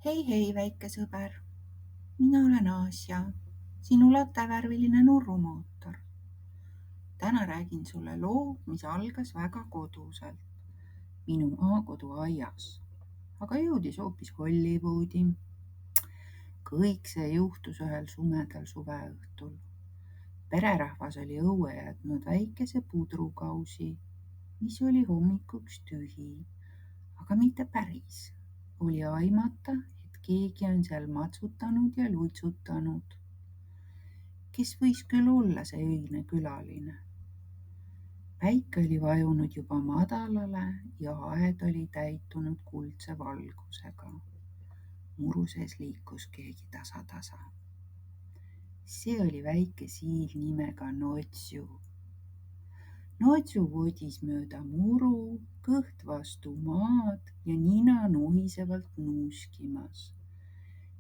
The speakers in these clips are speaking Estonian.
Hei, väike sõber, mina olen Aasja, sinu latevärviline nurrumootor. Täna räägin sulle loo, mis algas väga koduselt, minu maakodu aias, aga jõudis hoopis Hollywoodi. Kõik see juhtus ühel sumedal suveõhtul. Pererahvas oli õue jätnud väikese pudrukausi, mis oli hommikuks tühi, aga mitte päris. Oli aimata, et keegi on seal matsutanud ja lutsutanud. Kes võis küll olla see öine külaline? Päike oli vajunud juba madalale ja aed oli täitunud kuldse valgusega. Muru sees liikus keegi tasa-tasa. See oli väike siil nimega Notsju. Notsju vodis mööda muru, kõht vastu maad ja nina nuhisevalt nuuskimas.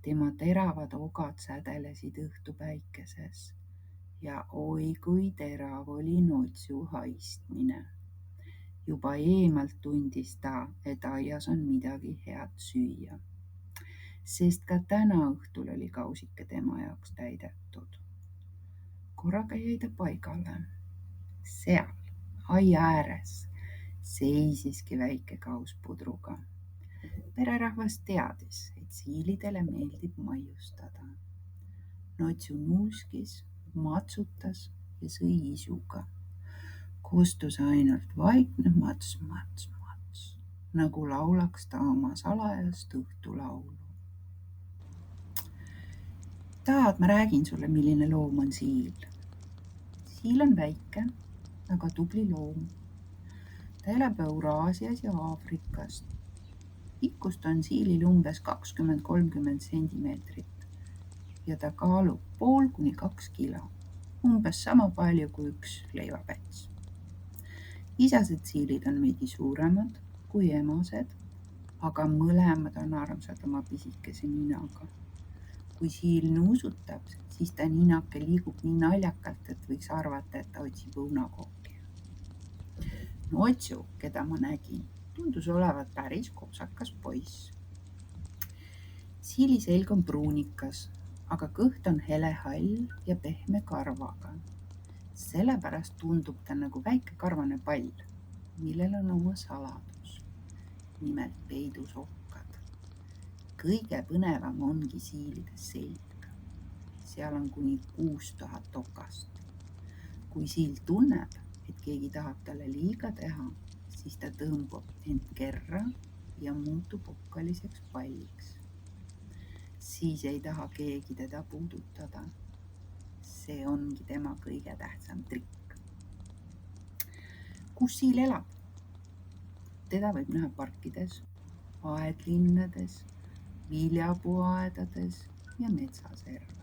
Tema teravad ogad sädelesid õhtupäikeses ja oi kui terav oli Notsju haistmine. Juba eemalt tundis ta, et aias on midagi head süüa, sest ka täna õhtul oli kausike tema jaoks täidetud. Korraga jäi ta paigale. Seal aia ääres seisiski väike kaus pudruga. Pererahvas teadis, et siilidele meeldib maiustada. Notsju nuuskis, matsutas ja sõi isuga. Koostus ainult vaikne mats, nagu laulaks ta oma salajast õhtulaulu. Tahad, ma räägin sulle, milline loom on siil? Siil on väike, aga tubli loom. Ta elab Euraasias ja Aafrikas. Pikkust on siilil umbes 20–30 sentimeetrit ja ta kaalub 1,5–2 kilo, umbes sama palju kui üks leivapäts. Isased siilid on veidi suuremad kui emased, aga mõlemad on armsad oma pisikese ninaga. Kui siil nuusutab, siis ta ninake liigub nii naljakalt, et võiks arvata, et ta otsib õunakooki. Notsju, keda ma nägin, tundus olevat päris kopsakas poiss. Siili selg on pruunikas, aga kõht on helehall ja pehme karvaga. Sellepärast tundub ta nagu väike karvane pall, millel on oma saladus, nimelt peidusokkad. Kõige põnevam ongi siilide selg. Seal on kuni 6000 okast. Kui siil tunneb, et keegi tahab talle liiga teha, siis ta tõmbab end kerra ja muutub okkaliseks palliks. Siis ei taha keegi teda puudutada. See ongi tema kõige tähtsam trikk. Kus siil elab? Teda võib näha parkides, aedlinnades, viljapuuaedades ja metsaservades.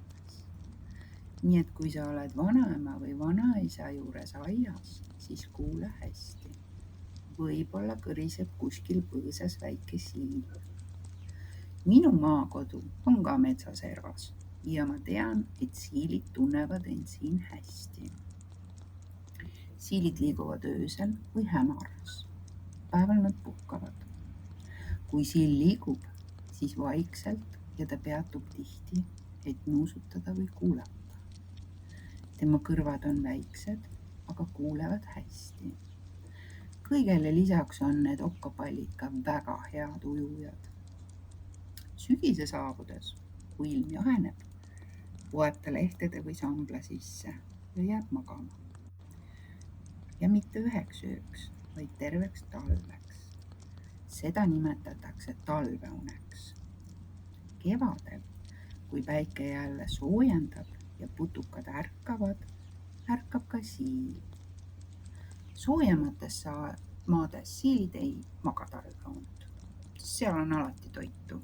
Nii et kui sa oled vanaema või vanaisa juures aias, siis kuule hästi. Võib-olla kõriseb kuskil põõsas väike siil. Minu maakodu on ka metsaservas ja ma tean, et siilid tunnevad end siin hästi. Siilid liiguvad öösel või hämaras. Päeval nad puhkavad. Kui siil liigub, siis vaikselt ja ta peatub tihti, et nuusutada või kuulata. Tema kõrvad on väiksed, aga kuulevad hästi. Kõigele lisaks on need okkapallid ka väga head ujujad. Sügise saabudes, kui ilm jaheneb, poeb ta lehtede või sambla sisse ja jääb magama. Ja mitte üheks ööks, vaid terveks talveks. Seda nimetatakse talveuneks. Kevadel, kui päike jälle soojendab ja putukad ärkavad, ärkab ka siil. Soojemates maades siilid ei maga talveund. Seal on alati toitu.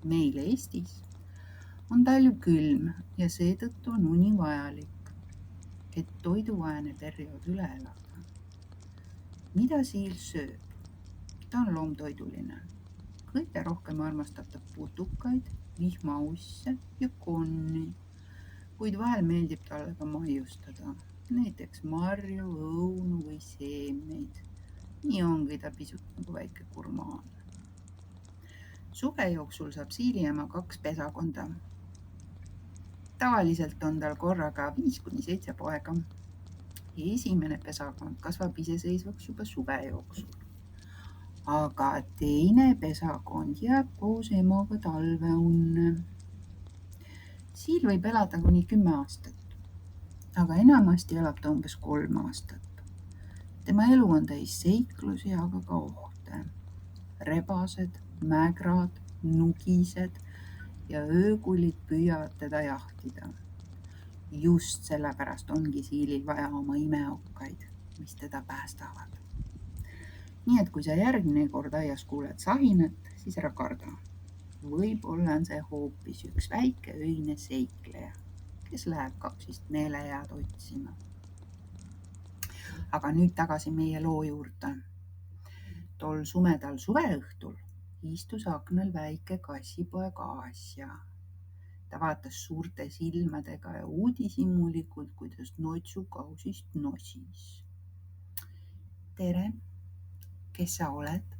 Meil Eestis on talv külm ja seetõttu on uni vajalik, et toiduvaene periood üle elada. Mida siil sööb? Ta on loomtoiduline. Kõige rohkem armastab ta putukaid, vihmausse ja konni, kuid vahel meeldib talle ka maiustada, näiteks marju, õunu või seemneid. Nii ongi ta pisut nagu väike gurmaan. Suve jooksul saab siiliema 2 pesakonda. Tavaliselt on tal korraga 5-7 poega. Esimene pesakond kasvab iseseisvaks juba suve jooksul. Aga teine pesakond jääb koos emaga talveunne. Siil võib elada kuni 10 aastat, aga enamasti elab ta umbes 3 aastat. Tema elu on täis seiklusi, aga ka ohte. Rebased, mägrad, nugised ja öökulid püüavad teda jahtida. Just sellepärast ongi siilil vaja oma imeokkaid, mis teda päästavad. Nii et kui sa järgmine kord aias kuuled sahinat, siis ära karda. Võib-olla on see hoopis üks väike öine seikleja, kes läheb kapsist meelejääd otsima. Aga nüüd tagasi meie loo juurde. Tol sumedal suveõhtul istus aknal väike kassipoeg Aasja. Ta vaatas suurte silmadega ja uudishimulikult, kuidas Notsu kausist nosis. Tere, kes sa oled?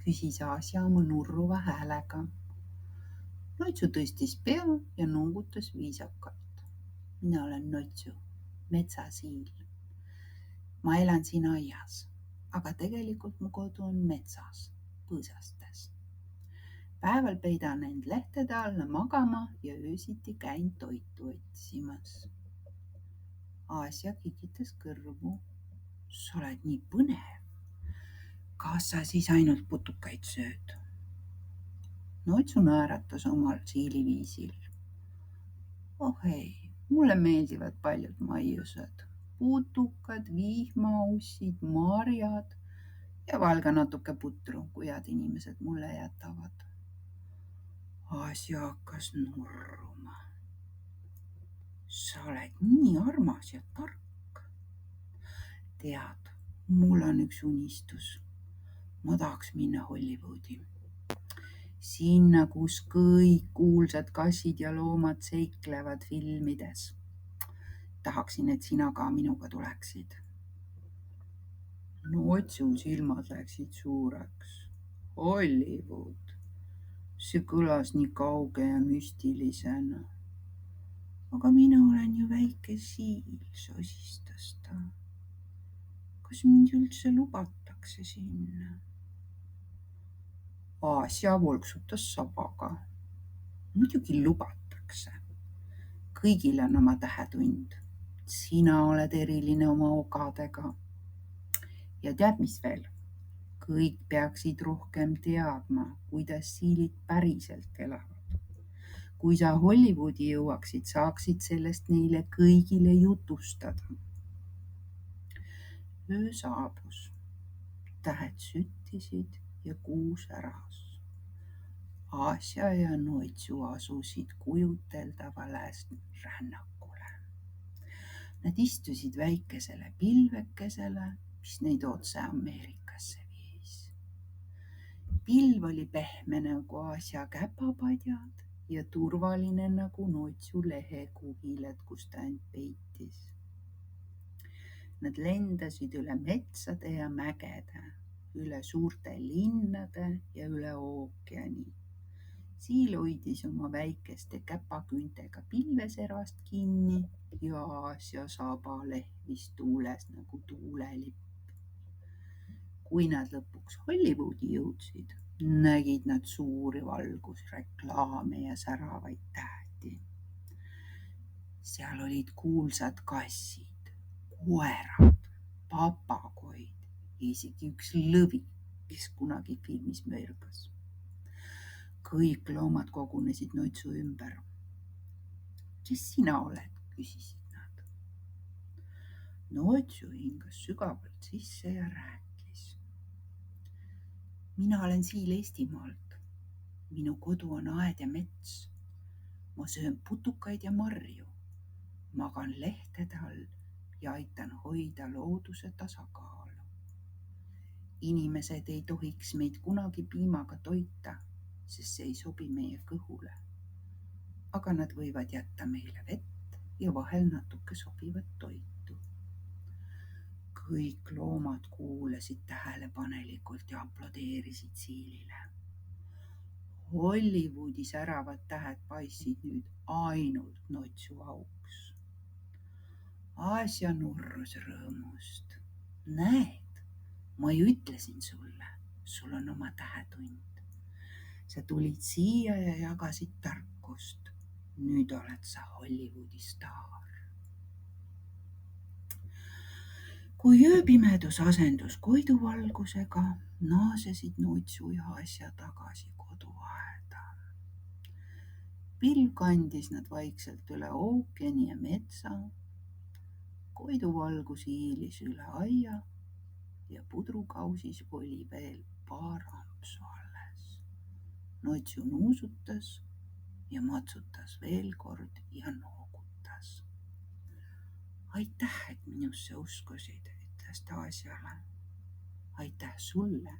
Küsis Aasja oma nurruva häälega. Notsu tõstis pea ja noogutas viisakalt. Mina olen Notsu, metsasiil. Ma elan siin aias, aga tegelikult mu kodu on metsas, põõsastes. Päeval peidan end lehtede alla magama ja öösiti käin toitu otsimas. Aasja kikitas kõrvu. Sa oled nii põnev. Kas sa siis ainult putukaid sööd? Notsu naeratas omal siiliviisil. Oh ei, mulle meeldivad paljud maiused. Putukad, vihmaussid, marjad ja valga natuke putru, kui head inimesed mulle jätavad. Aasja hakkas nurruma. Sa oled nii armas ja tark. Tead, mul on üks unistus. Ma tahaks minna Hollywoodi. Sinna, kus kõik kuulsad kassid ja loomad seiklevad filmides. Tahaksin, et sina ka minuga tuleksid. Notsu silmad läksid suureks. Hollywood. See kõlas nii kauge ja müstilisena. Aga mina olen ju väike siil, sosistas ta. Kas mind üldse lubatakse sinna? Aasja volksutas sabaga. Muidugi lubatakse. Kõigil on oma tähetund. Sina oled eriline oma ogadega. Ja tead, mis veel? Kõik peaksid rohkem teadma, kuidas siilid päriselt elavad. Kui sa Hollywoodi jõuaksid, saaksid sellest neile kõigile jutustada. Öö saabus. Tähed süttisid ja kuu säras. Aasja ja Notsu asusid kujuteldavale rännakule. Nad istusid väikesele pilvekesele, mis neid otse Ameerikasse viis. Pilv oli pehme nagu Aasja käpapadjad ja turvaline nagu Notsu lehekuhiled, kus ta end peitis. Nad lendasid üle metsade ja mägede, üle suurte linnade ja üle ookeani. Siil hoidis oma väikeste käpaküüntega pilveserast kinni ja Aasja saba lehvis tuules nagu tuulelipp. Kui nad lõpuks Hollywoodi jõudsid, nägid nad suuri valgusreklaame ja säravaid tähti. Seal olid kuulsad kassid, koerad, papagoid ja isegi üks lõvi, kes kunagi filmis mörgas. Kõik loomad kogunesid Notsu ümber. Kes sina oled, küsisid nad. Notsu hingas sügavalt sisse ja rääkis. Mina olen siil Eestimaalt. Minu kodu on aed ja mets. Ma söön putukaid ja marju. Magan lehtede all ja aitan hoida looduse tasakaalu. Inimesed ei tohiks meid kunagi piimaga toita, sest see ei sobi meie kõhule. Aga nad võivad jätta meile vett ja vahel natuke sobivat toitu. Kõik loomad kuulasid tähelepanelikult ja aplodeerisid siilile. Hollywoodi säravad tähed paistsid nüüd ainult Notsu auks. Aasja nurrus rõõmust. Näed, ma ju ütlesin sulle, sul on oma tähetund. Sa tulid siia ja jagasid tarkust. Nüüd oled sa Hollywoodi staar. Kui ööpimedus asendus koiduvalgusega, naasesid Nutsu ja Asja tagasi koduaeda. Pilv kandis nad vaikselt üle ookeani ja metsa. Koiduvalgus hiilis üle aia ja pudrukausis oli veel paar ampsu alles. Nutsu nuusutas ja matsutas veel kord ja noogutas. Aitäh, et minusse uskusid, ütles ta Asjale. Aitäh sulle,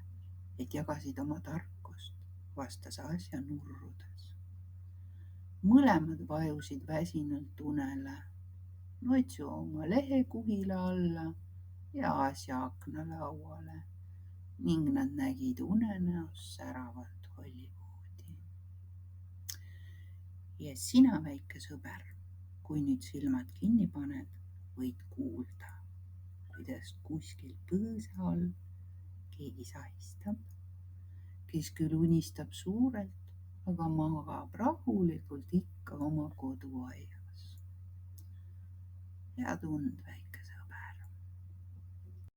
et jagasid oma tarkust, vastas Asja nurrudes. Mõlemad vajusid väsinult unele. Nutsu oma lehekuhila alla ja Asja aknalauale ning nad nägid unenäos säravat Hollywoodi. Ja sina, väike sõber, kui nüüd silmad kinni paned, võid kuulda, kuidas kuskil põõsa all keegi sahistab, kes küll unistab suurelt, aga magab rahulikult ikka oma koduaias. Head und, väike